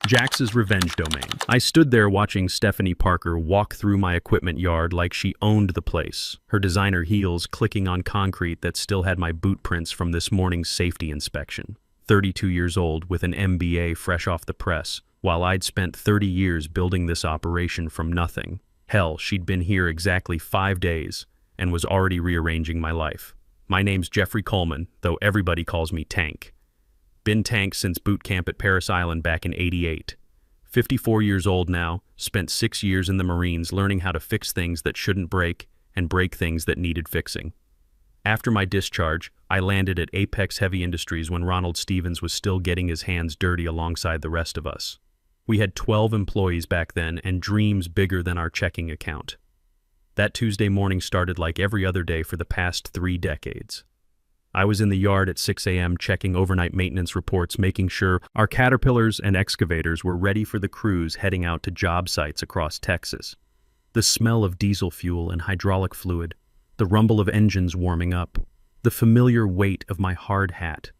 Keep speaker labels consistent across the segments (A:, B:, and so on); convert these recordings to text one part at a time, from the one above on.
A: Jax's revenge domain. I stood there watching Stephanie Parker walk through my equipment yard like she owned the place, her designer heels clicking on concrete that still had my boot prints from this morning's safety inspection. 32 years old with an MBA fresh off the press, while I'd spent 30 years building this operation from nothing. Hell, she'd been here exactly 5 days and was already rearranging my life. My name's Jeffrey Coleman, though everybody calls me Tank. Been Tank since boot camp at Paris Island back in '88. 54 years old now, spent 6 years in the Marines learning how to fix things that shouldn't break and break things that needed fixing. After my discharge, I landed at Apex Heavy Industries when Ronald Stevens was still getting his hands dirty alongside the rest of us. We had 12 employees back then and dreams bigger than our checking account. That Tuesday morning started like every other day for the past 3 decades. I was in the yard at 6 a.m. checking overnight maintenance reports, making sure our caterpillars and excavators were ready for the crews heading out to job sites across Texas. The smell of diesel fuel and hydraulic fluid, the rumble of engines warming up, the familiar weight of my hard hat.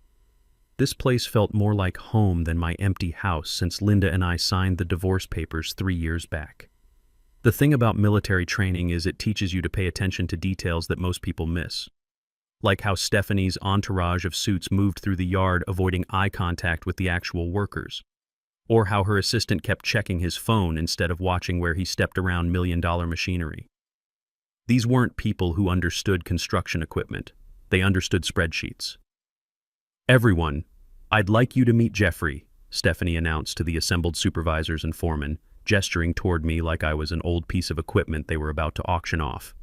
A: This place felt more like home than my empty house since Linda and I signed the divorce papers 3 years back. The thing about military training is it teaches you to pay attention to details that most people miss. Like how Stephanie's entourage of suits moved through the yard avoiding eye contact with the actual workers. Or how her assistant kept checking his phone instead of watching where he stepped around million-dollar machinery. These weren't people who understood construction equipment. They understood spreadsheets. "Everyone, I'd like you to meet Jeffrey," Stephanie announced to the assembled supervisors and foremen, gesturing toward me like I was an old piece of equipment they were about to auction off.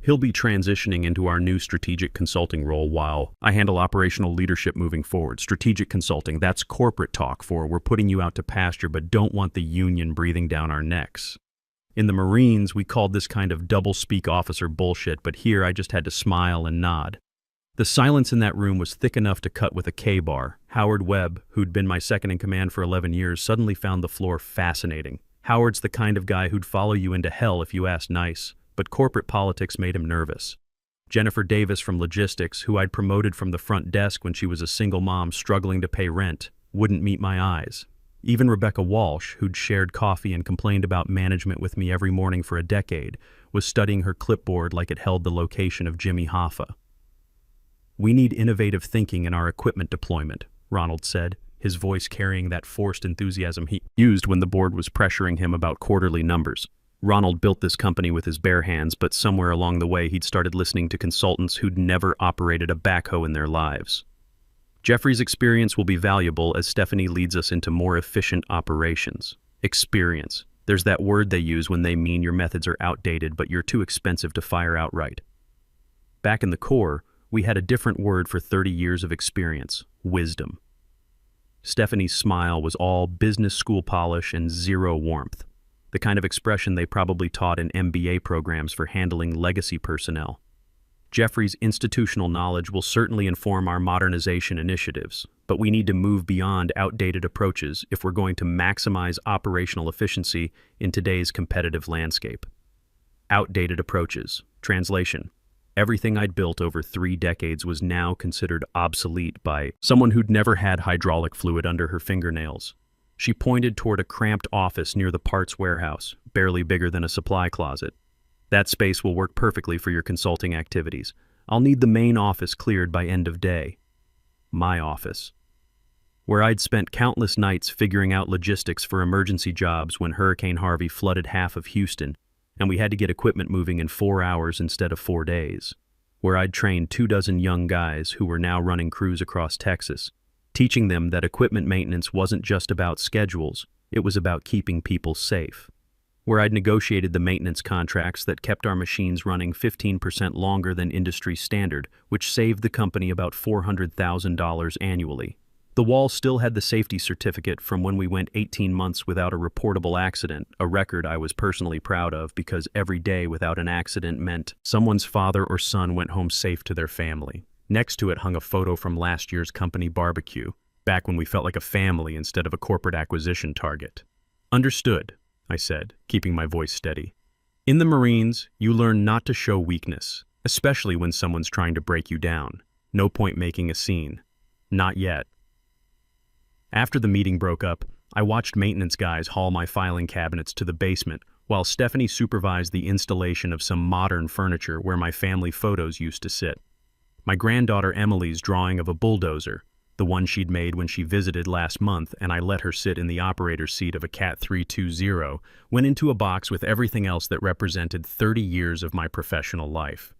A: "He'll be transitioning into our new strategic consulting role while I handle operational leadership moving forward." Strategic consulting, that's corporate talk for we're putting you out to pasture but don't want the union breathing down our necks. In the Marines, we called this kind of double-speak officer bullshit, but here I just had to smile and nod. The silence in that room was thick enough to cut with a K-bar. Howard Webb, who'd been my second-in-command for 11 years, suddenly found the floor fascinating. Howard's the kind of guy who'd follow you into hell if you asked nice. But corporate politics made him nervous. Jennifer Davis from logistics, who I'd promoted from the front desk when she was a single mom struggling to pay rent, wouldn't meet my eyes. Even Rebecca Walsh, who'd shared coffee and complained about management with me every morning for a decade, was studying her clipboard like it held the location of Jimmy Hoffa. "We need innovative thinking in our equipment deployment," Ronald said, his voice carrying that forced enthusiasm he used when the board was pressuring him about quarterly numbers. Ronald built this company with his bare hands, but somewhere along the way he'd started listening to consultants who'd never operated a backhoe in their lives. "Jeffrey's experience will be valuable as Stephanie leads us into more efficient operations." Experience. There's that word they use when they mean your methods are outdated but you're too expensive to fire outright. Back in the Corps, we had a different word for 30 years of experience: wisdom. Stephanie's smile was all business school polish and zero warmth. The kind of expression they probably taught in MBA programs for handling legacy personnel. Jeffrey's institutional knowledge will certainly inform our modernization initiatives, but we need to move beyond outdated approaches if we're going to maximize operational efficiency in today's competitive landscape. Outdated approaches. Translation. Everything I'd built over 3 decades was now considered obsolete by someone who'd never had hydraulic fluid under her fingernails. She pointed toward a cramped office near the parts warehouse, barely bigger than a supply closet. "That space will work perfectly for your consulting activities. I'll need the main office cleared by end of day." My office. Where I'd spent countless nights figuring out logistics for emergency jobs when Hurricane Harvey flooded half of Houston, and we had to get equipment moving in 4 hours instead of 4 days. Where I'd trained 24 young guys who were now running crews across Texas, teaching them that equipment maintenance wasn't just about schedules, it was about keeping people safe. Where I'd negotiated the maintenance contracts that kept our machines running 15% longer than industry standard, which saved the company about $400,000 annually. The wall still had the safety certificate from when we went 18 months without a reportable accident, a record I was personally proud of because every day without an accident meant someone's father or son went home safe to their family. Next to it hung a photo from last year's company barbecue, back when we felt like a family instead of a corporate acquisition target. "Understood," I said, keeping my voice steady. "In the Marines, you learn not to show weakness, especially when someone's trying to break you down. No point making a scene. Not yet." After the meeting broke up, I watched maintenance guys haul my filing cabinets to the basement, while Stephanie supervised the installation of some modern furniture where my family photos used to sit. My granddaughter Emily's drawing of a bulldozer, the one she'd made when she visited last month and I let her sit in the operator's seat of a Cat 320, went into a box with everything else that represented 30 years of my professional life.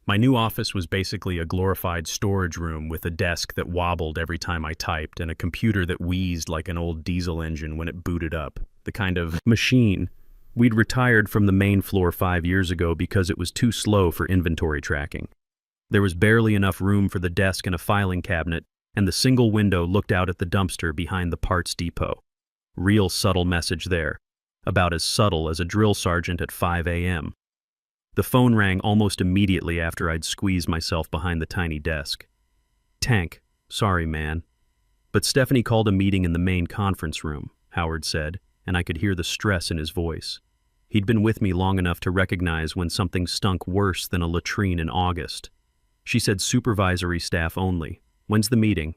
A: My new office was basically a glorified storage room with a desk that wobbled every time I typed and a computer that wheezed like an old diesel engine when it booted up, the kind of machine we'd retired from the main floor 5 years ago because it was too slow for inventory tracking. There was barely enough room for the desk and a filing cabinet, and the single window looked out at the dumpster behind the parts depot. Real subtle message there, about as subtle as a drill sergeant at 5 a.m. The phone rang almost immediately after I'd squeezed myself behind the tiny desk. "Tank, sorry, man." "But Stephanie called a meeting in the main conference room," Howard said, and I could hear the stress in his voice. He'd been with me long enough to recognize when something stunk worse than a latrine in August. She said supervisory staff only. "When's the meeting?"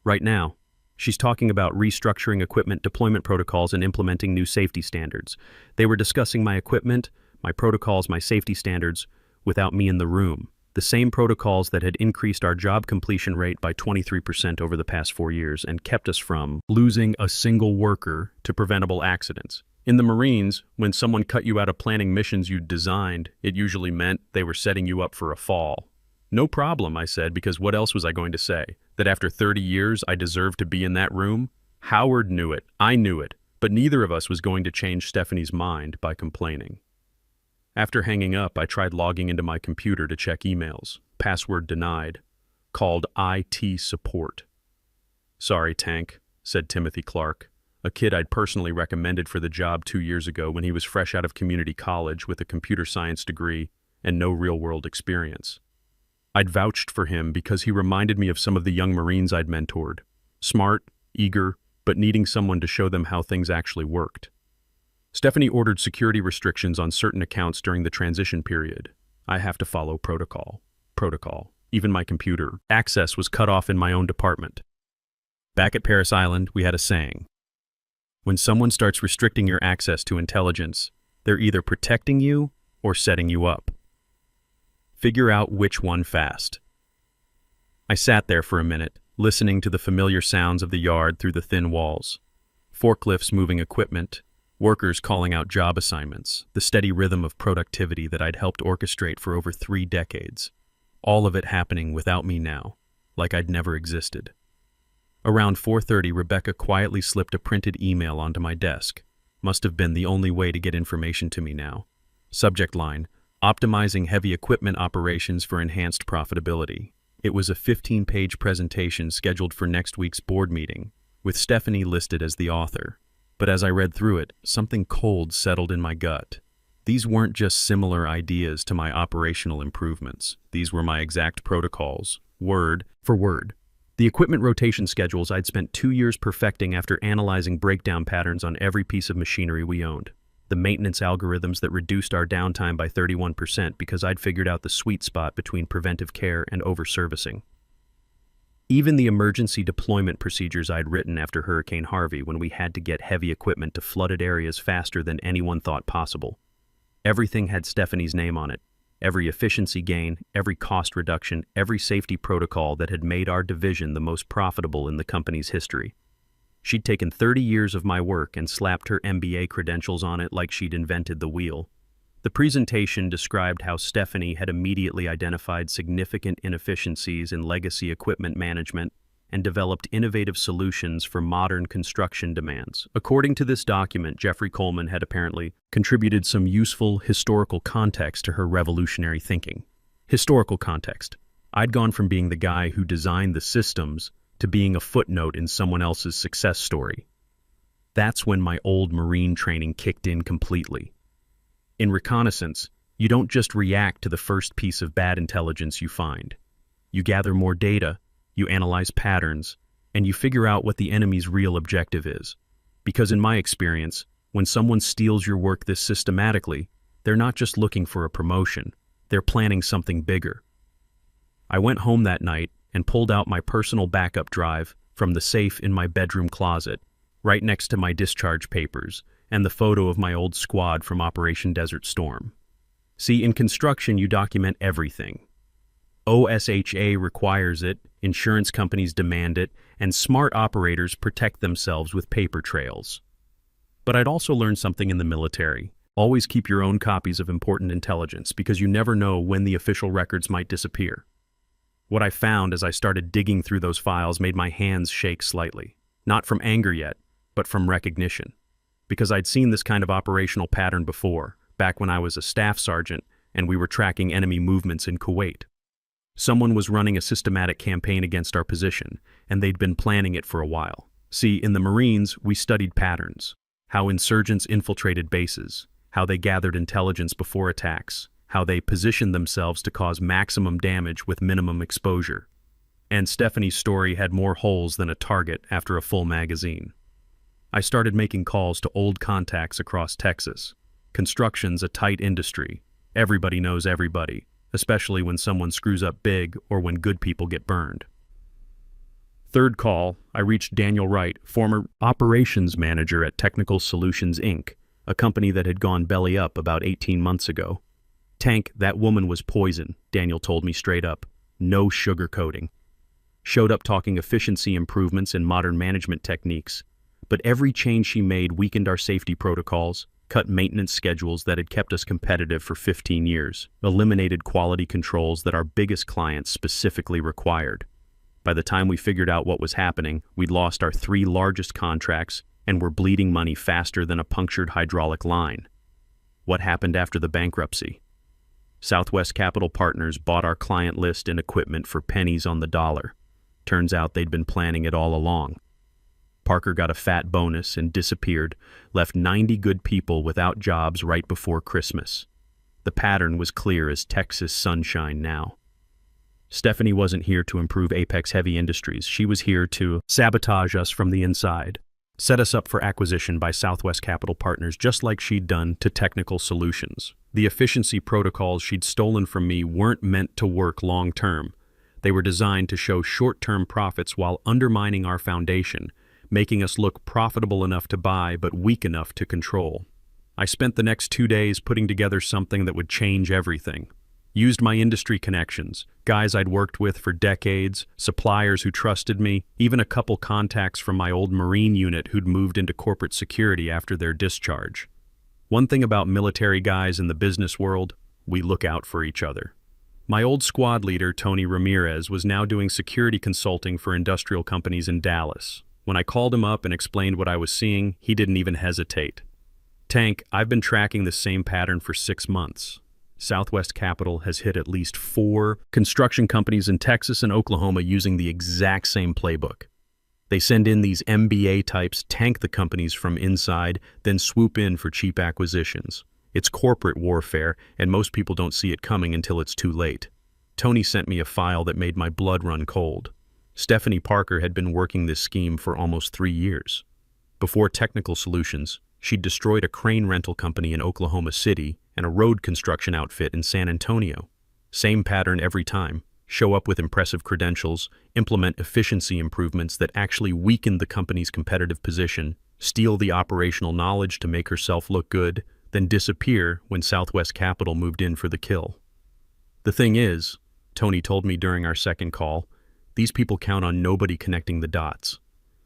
A: "Right now. She's talking about restructuring equipment deployment protocols and implementing new safety standards. They were discussing my equipment, my protocols, my safety standards, without me in the room. The same protocols that had increased our job completion rate by 23% over the past 4 years and kept us from losing a single worker to preventable accidents. In the Marines, when someone cut you out of planning missions you'd designed, it usually meant they were setting you up for a fall." "No problem," I said, because what else was I going to say? That after 30 years I deserved to be in that room? Howard knew it, I knew it, but neither of us was going to change Stephanie's mind by complaining. After hanging up, I tried logging into my computer to check emails. Password denied. Called IT support. "Sorry, Tank," said Timothy Clark, a kid I'd personally recommended for the job 2 years ago when he was fresh out of community college with a computer science degree and no real-world experience. I'd vouched for him because he reminded me of some of the young Marines I'd mentored. Smart, eager, but needing someone to show them how things actually worked. Stephanie ordered security restrictions on certain accounts during the transition period. I have to follow protocol. Even my computer access was cut off in my own department. Back at Paris Island, we had a saying. When someone starts restricting your access to intelligence, they're either protecting you or setting you up. Figure out which one fast. I sat there for a minute, listening to the familiar sounds of the yard through the thin walls. Forklifts moving equipment, workers calling out job assignments, the steady rhythm of productivity that I'd helped orchestrate for over 3 decades. All of it happening without me now, like I'd never existed. Around 4:30, Rebecca quietly slipped a printed email onto my desk. Must have been the only way to get information to me now. Subject line, optimizing heavy equipment operations for enhanced profitability. It was a 15-page presentation scheduled for next week's board meeting, with Stephanie listed as the author. But as I read through it, something cold settled in my gut. These weren't just similar ideas to my operational improvements. These were my exact protocols, word for word. The equipment rotation schedules I'd spent 2 years perfecting after analyzing breakdown patterns on every piece of machinery we owned. The maintenance algorithms that reduced our downtime by 31% because I'd figured out the sweet spot between preventive care and over-servicing. Even the emergency deployment procedures I'd written after Hurricane Harvey when we had to get heavy equipment to flooded areas faster than anyone thought possible. Everything had Stephanie's name on it. Every efficiency gain, every cost reduction, every safety protocol that had made our division the most profitable in the company's history. She'd taken 30 years of my work and slapped her MBA credentials on it like she'd invented the wheel. The presentation described how Stephanie had immediately identified significant inefficiencies in legacy equipment management and developed innovative solutions for modern construction demands. According to this document, Jeffrey Coleman had apparently contributed some useful historical context to her revolutionary thinking. Historical context. I'd gone from being the guy who designed the systems to being a footnote in someone else's success story. That's when my old Marine training kicked in completely. In reconnaissance, you don't just react to the first piece of bad intelligence you find. You gather more data, you analyze patterns, and you figure out what the enemy's real objective is. Because in my experience, when someone steals your work this systematically, they're not just looking for a promotion, they're planning something bigger. I went home that night and pulled out my personal backup drive from the safe in my bedroom closet, right next to my discharge papers and the photo of my old squad from Operation Desert Storm. See, in construction, you document everything. OSHA requires it, insurance companies demand it, and smart operators protect themselves with paper trails. But I'd also learned something in the military. Always keep your own copies of important intelligence because you never know when the official records might disappear. What I found as I started digging through those files made my hands shake slightly. Not from anger yet, but from recognition. Because I'd seen this kind of operational pattern before, back when I was a staff sergeant and we were tracking enemy movements in Kuwait. Someone was running a systematic campaign against our position, and they'd been planning it for a while. See, in the Marines, we studied patterns, how insurgents infiltrated bases, how they gathered intelligence before attacks, how they positioned themselves to cause maximum damage with minimum exposure. And Stephanie's story had more holes than a target after a full magazine. I started making calls to old contacts across Texas. Construction's a tight industry. Everybody knows everybody, especially when someone screws up big or when good people get burned. Third call, I reached Daniel Wright, former operations manager at Technical Solutions, Inc., a company that had gone belly up about 18 months ago. Tank, that woman was poison, Daniel told me straight up. No sugarcoating. Showed up talking efficiency improvements and modern management techniques. But every change she made weakened our safety protocols, cut maintenance schedules that had kept us competitive for 15 years, eliminated quality controls that our biggest clients specifically required. By the time we figured out what was happening, we'd lost our 3 largest contracts and were bleeding money faster than a punctured hydraulic line. What happened after the bankruptcy? Southwest Capital Partners bought our client list and equipment for pennies on the dollar. Turns out they'd been planning it all along. Parker got a fat bonus and disappeared, left 90 good people without jobs right before Christmas. The pattern was clear as Texas sunshine now. Stephanie wasn't here to improve Apex Heavy Industries. She was here to sabotage us from the inside, set us up for acquisition by Southwest Capital Partners just like she'd done to Technical Solutions. The efficiency protocols she'd stolen from me weren't meant to work long-term. They were designed to show short-term profits while undermining our foundation, making us look profitable enough to buy but weak enough to control. I spent the next 2 days putting together something that would change everything. Used my industry connections, guys I'd worked with for decades, suppliers who trusted me, even a couple contacts from my old Marine unit who'd moved into corporate security after their discharge. One thing about military guys in the business world, we look out for each other. My old squad leader, Tony Ramirez, was now doing security consulting for industrial companies in Dallas. When I called him up and explained what I was seeing, he didn't even hesitate. Tank, I've been tracking the same pattern for 6 months. Southwest Capital has hit at least 4 construction companies in Texas and Oklahoma using the exact same playbook. They send in these MBA types, tank the companies from inside, then swoop in for cheap acquisitions. It's corporate warfare, and most people don't see it coming until it's too late. Tony sent me a file that made my blood run cold. Stephanie Parker had been working this scheme for almost 3 years. Before Technical Solutions, she'd destroyed a crane rental company in Oklahoma City and a road construction outfit in San Antonio. Same pattern every time. Show up with impressive credentials, implement efficiency improvements that actually weaken the company's competitive position, steal the operational knowledge to make herself look good, then disappear when Southwest Capital moved in for the kill. The thing is, Tony told me during our second call, these people count on nobody connecting the dots.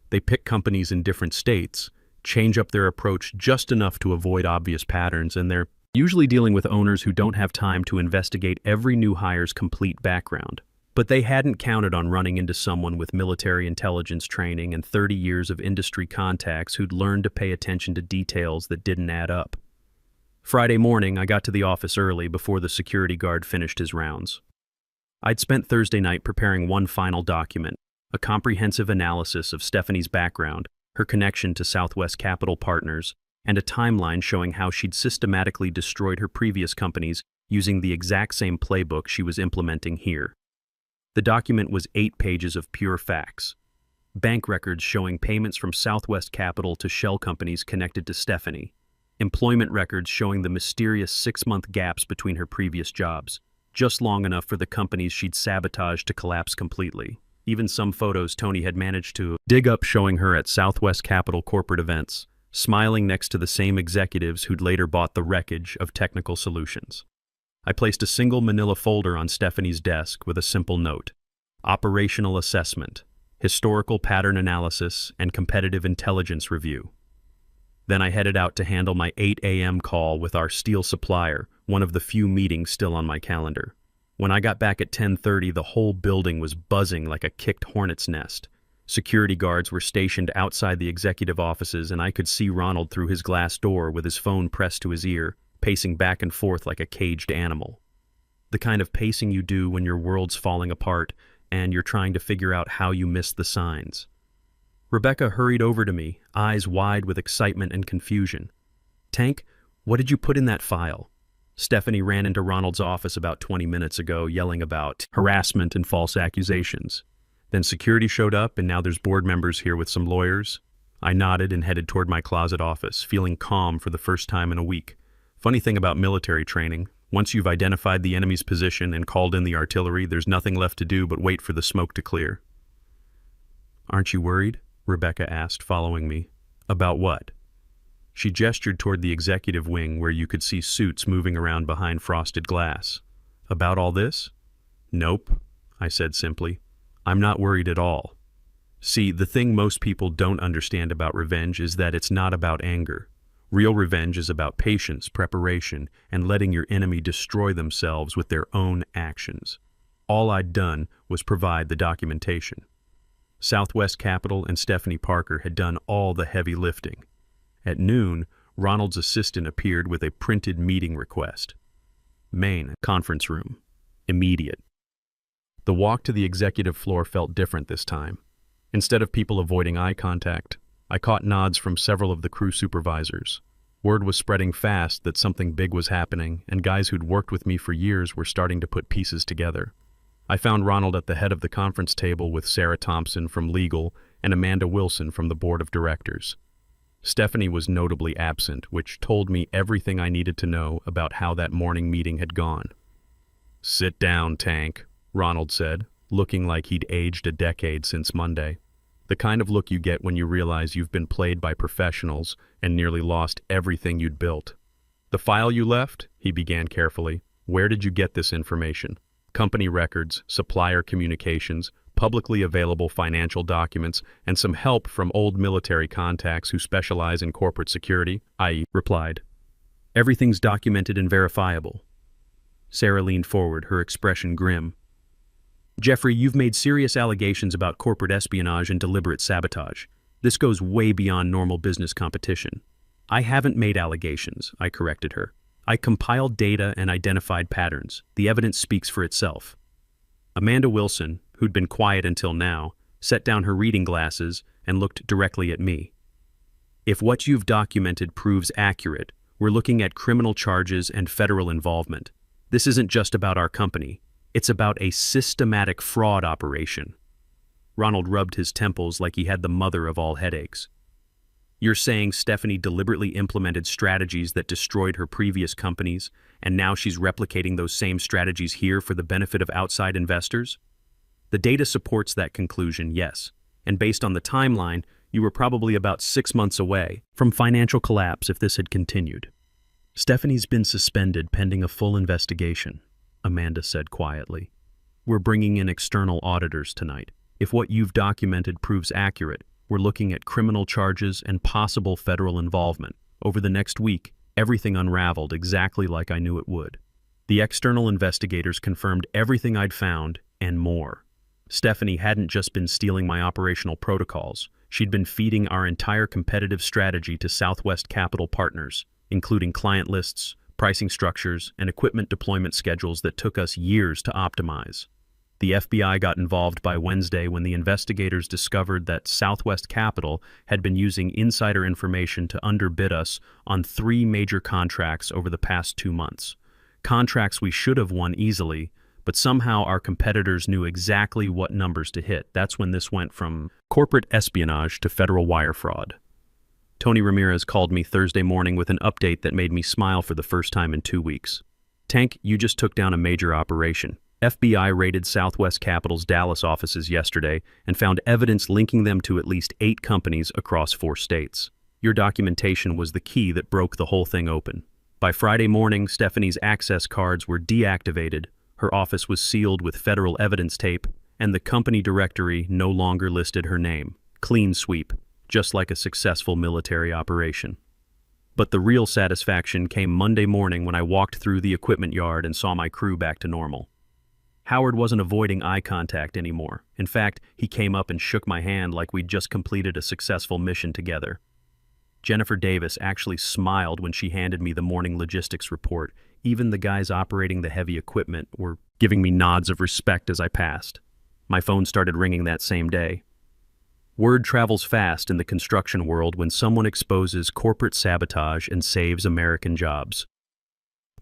A: They pick companies in different states, change up their approach just enough to avoid obvious patterns, and they're usually dealing with owners who don't have time to investigate every new hire's complete background. But they hadn't counted on running into someone with military intelligence training and 30 years of industry contacts who'd learned to pay attention to details that didn't add up. Friday morning, I got to the office early before the security guard finished his rounds. I'd spent Thursday night preparing one final document, a comprehensive analysis of Stephanie's background, her connection to Southwest Capital Partners, and a timeline showing how she'd systematically destroyed her previous companies using the exact same playbook she was implementing here. The document was 8 pages of pure facts. Bank records showing payments from Southwest Capital to shell companies connected to Stephanie. Employment records showing the mysterious 6-month gaps between her previous jobs, just long enough for the companies she'd sabotaged to collapse completely. Even some photos Tony had managed to dig up showing her at Southwest Capital corporate events, smiling next to the same executives who'd later bought the wreckage of Technical Solutions. I placed a single manila folder on Stephanie's desk with a simple note: Operational Assessment, Historical Pattern Analysis, and Competitive Intelligence Review. Then I headed out to handle my 8 a.m. call with our steel supplier, one of the few meetings still on my calendar. When I got back at 10:30, the whole building was buzzing like a kicked hornet's nest. Security guards were stationed outside the executive offices, and I could see Ronald through his glass door with his phone pressed to his ear, pacing back and forth like a caged animal. The kind of pacing you do when your world's falling apart and you're trying to figure out how you missed the signs. Rebecca hurried over to me, eyes wide with excitement and confusion. "Tank, what did you put in that file?" Stephanie ran into Ronald's office about 20 minutes ago, yelling about harassment and false accusations. Then security showed up, and now there's board members here with some lawyers. I nodded and headed toward my closet office, feeling calm for the first time in a week. Funny thing about military training, once you've identified the enemy's position and called in the artillery, there's nothing left to do but wait for the smoke to clear. "Aren't you worried?" Rebecca asked, following me. "About what?" She gestured toward the executive wing where you could see suits moving around behind frosted glass. "About all this?" "Nope," I said simply. "I'm not worried at all. See, the thing most people don't understand about revenge is that it's not about anger. Real revenge is about patience, preparation, and letting your enemy destroy themselves with their own actions. All I'd done was provide the documentation. Southwest Capital and Stephanie Parker had done all the heavy lifting. At noon, Ronald's assistant appeared with a printed meeting request. Main conference room. Immediate. The walk to the executive floor felt different this time. Instead of people avoiding eye contact, I caught nods from several of the crew supervisors. Word was spreading fast that something big was happening, and guys who'd worked with me for years were starting to put pieces together. I found Ronald at the head of the conference table with Sarah Thompson from legal and Amanda Wilson from the board of directors. Stephanie was notably absent, which told me everything I needed to know about how that morning meeting had gone. "Sit down, Tank," Ronald said, looking like he'd aged a decade since Monday. The kind of look you get when you realize you've been played by professionals and nearly lost everything you'd built. "The file you left?" he began carefully. "Where did you get this information? Company records, supplier communications, publicly available financial documents, and some help from old military contacts who specialize in corporate security," I replied. "Everything's documented and verifiable." Sarah leaned forward, her expression grim. "Jeffrey, you've made serious allegations about corporate espionage and deliberate sabotage. This goes way beyond normal business competition." "I haven't made allegations," I corrected her. "I compiled data and identified patterns. The evidence speaks for itself." Amanda Wilson, who'd been quiet until now, set down her reading glasses and looked directly at me. "If what you've documented proves accurate, we're looking at criminal charges and federal involvement. This isn't just about our company. It's about a systematic fraud operation." Ronald rubbed his temples like he had the mother of all headaches. "You're saying Stephanie deliberately implemented strategies that destroyed her previous companies, and now she's replicating those same strategies here for the benefit of outside investors?" "The data supports that conclusion, yes. And based on the timeline, you were probably about 6 months away from financial collapse if this had continued." "Stephanie's been suspended pending a full investigation," Amanda said quietly. "We're bringing in external auditors tonight. If what you've documented proves accurate, we're looking at criminal charges and possible federal involvement. Over the next week, everything unraveled exactly like I knew it would. The external investigators confirmed everything I'd found and more. Stephanie hadn't just been stealing my operational protocols. She'd been feeding our entire competitive strategy to Southwest Capital partners, including client lists, pricing structures, and equipment deployment schedules that took us years to optimize. The FBI got involved by Wednesday when the investigators discovered that Southwest Capital had been using insider information to underbid us on 3 major contracts over the past 2 months. Contracts we should have won easily, but somehow our competitors knew exactly what numbers to hit. That's when this went from corporate espionage to federal wire fraud. Tony Ramirez called me Thursday morning with an update that made me smile for the first time in 2 weeks. "Tank, you just took down a major operation. FBI raided Southwest Capital's Dallas offices yesterday and found evidence linking them to at least 8 companies across 4 states. Your documentation was the key that broke the whole thing open. By Friday morning, Stephanie's access cards were deactivated, her office was sealed with federal evidence tape, and the company directory no longer listed her name. Clean sweep, just like a successful military operation. But the real satisfaction came Monday morning when I walked through the equipment yard and saw my crew back to normal. Howard wasn't avoiding eye contact anymore. In fact, he came up and shook my hand like we'd just completed a successful mission together. Jennifer Davis actually smiled when she handed me the morning logistics report. Even the guys operating the heavy equipment were giving me nods of respect as I passed. My phone started ringing that same day. Word travels fast in the construction world when someone exposes corporate sabotage and saves American jobs.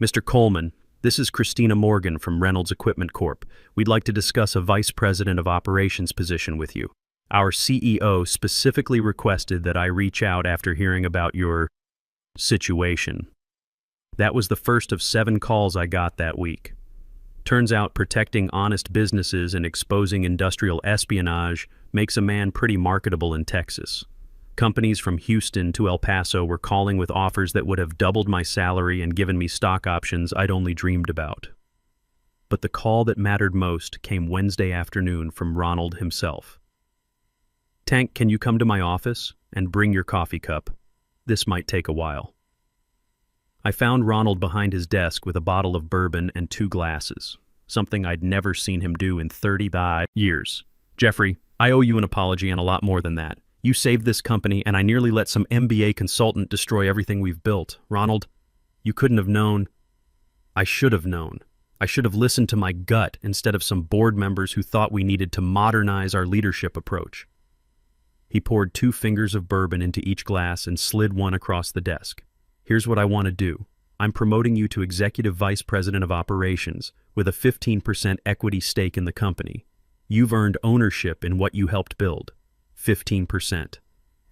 A: Mr. Coleman, this is Christina Morgan from Reynolds Equipment Corp. We'd like to discuss a Vice President of Operations position with you. Our CEO specifically requested that I reach out after hearing about your situation. That was the first of 7 calls I got that week. Turns out protecting honest businesses and exposing industrial espionage makes a man pretty marketable in Texas. Companies from Houston to El Paso were calling with offers that would have doubled my salary and given me stock options I'd only dreamed about. But the call that mattered most came Wednesday afternoon from Ronald himself. Tank, can you come to my office and bring your coffee cup? This might take a while. I found Ronald behind his desk with a bottle of bourbon and 2 glasses, something I'd never seen him do in 35 years. Jeffrey, I owe you an apology and a lot more than that. You saved this company and I nearly let some MBA consultant destroy everything we've built. Ronald, you couldn't have known. I should have known. I should have listened to my gut instead of some board members who thought we needed to modernize our leadership approach. He poured 2 fingers of bourbon into each glass and slid one across the desk. Here's what I want to do. I'm promoting you to Executive Vice President of Operations with a 15% equity stake in the company. You've earned ownership in what you helped build. 15%.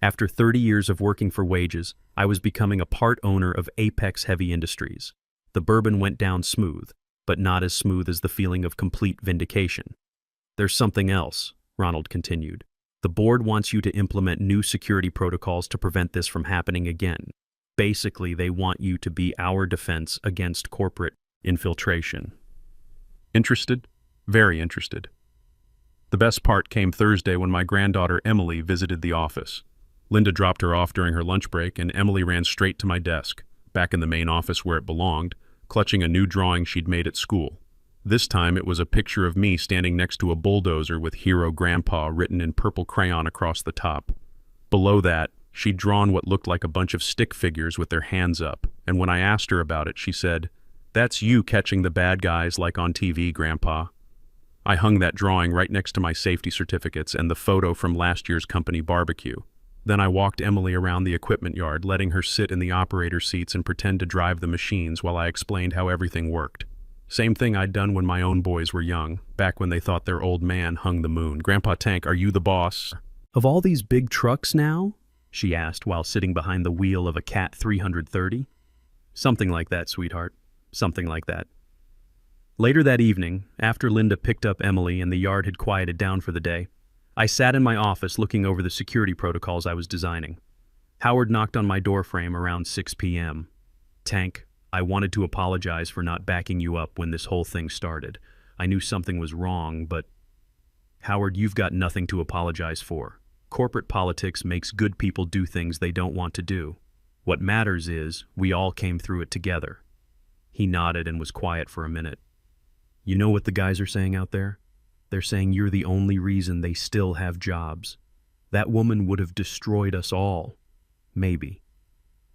A: After 30 years of working for wages, I was becoming a part owner of Apex Heavy Industries. The bourbon went down smooth, but not as smooth as the feeling of complete vindication. There's something else, Ronald continued. The board wants you to implement new security protocols to prevent this from happening again. Basically, they want you to be our defense against corporate infiltration.
B: Interested? Very interested. The best part came Thursday when my granddaughter Emily visited the office. Linda dropped her off during her lunch break and Emily ran straight to my desk, back in the main office where it belonged, clutching a new drawing she'd made at school. This time it was a picture of me standing next to a bulldozer with Hero Grandpa written in purple crayon across the top. Below that, she'd drawn what looked like a bunch of stick figures with their hands up, and when I asked her about it, she said, "That's you catching the bad guys like on TV, Grandpa." I hung that drawing right next to my safety certificates and the photo from last year's company barbecue. Then I walked Emily around the equipment yard, letting her sit in the operator seats and pretend to drive the machines while I explained how everything worked. Same thing I'd done when my own boys were young, back when they thought their old man hung the moon. "Grandpa Tank, are you the boss?"
A: Of all these big trucks now? She asked while sitting behind the wheel of a Cat 330. Something like that, sweetheart. Something like that. Later that evening, after Linda picked up Emily and the yard had quieted down for the day, I sat in my office looking over the security protocols I was designing. Howard knocked on my doorframe around 6 p.m. "Tank, I wanted to apologize for not backing you up when this whole thing started. I knew something was wrong, but..." "Howard, you've got nothing to apologize for. Corporate politics makes good people do things they don't want to do. What matters is, we all came through it together." He nodded and was quiet for a minute. "You know what the guys are saying out there? They're saying you're the only reason they still have jobs. That woman would have destroyed us all. Maybe.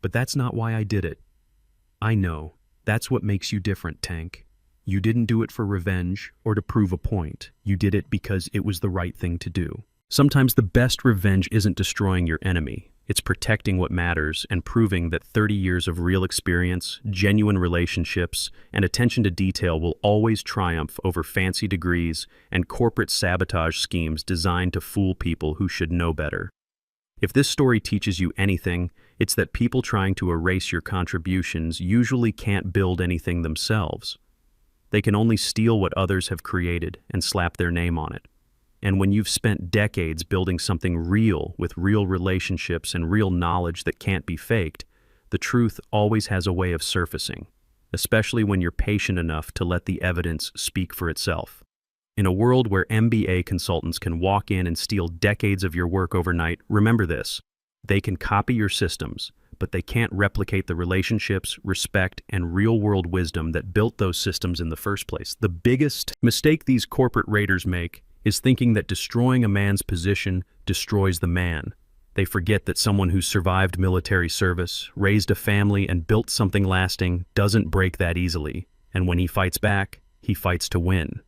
A: But that's not why I did it. I know. That's what makes you different, Tank. You didn't do it for revenge or to prove a point. You did it because it was the right thing to do. Sometimes the best revenge isn't destroying your enemy. It's protecting what matters and proving that 30 years of real experience, genuine relationships, and attention to detail will always triumph over fancy degrees and corporate sabotage schemes designed to fool people who should know better. If this story teaches you anything, it's that people trying to erase your contributions usually can't build anything themselves. They can only steal what others have created and slap their name on it. And when you've spent decades building something real with real relationships and real knowledge that can't be faked, the truth always has a way of surfacing, especially when you're patient enough to let the evidence speak for itself. In a world where MBA consultants can walk in and steal decades of your work overnight, remember this: they can copy your systems, but they can't replicate the relationships, respect, and real-world wisdom that built those systems in the first place. The biggest mistake these corporate raiders make is thinking that destroying a man's position destroys the man. They forget that someone who survived military service, raised a family, and built something lasting doesn't break that easily. And when he fights back, he fights to win.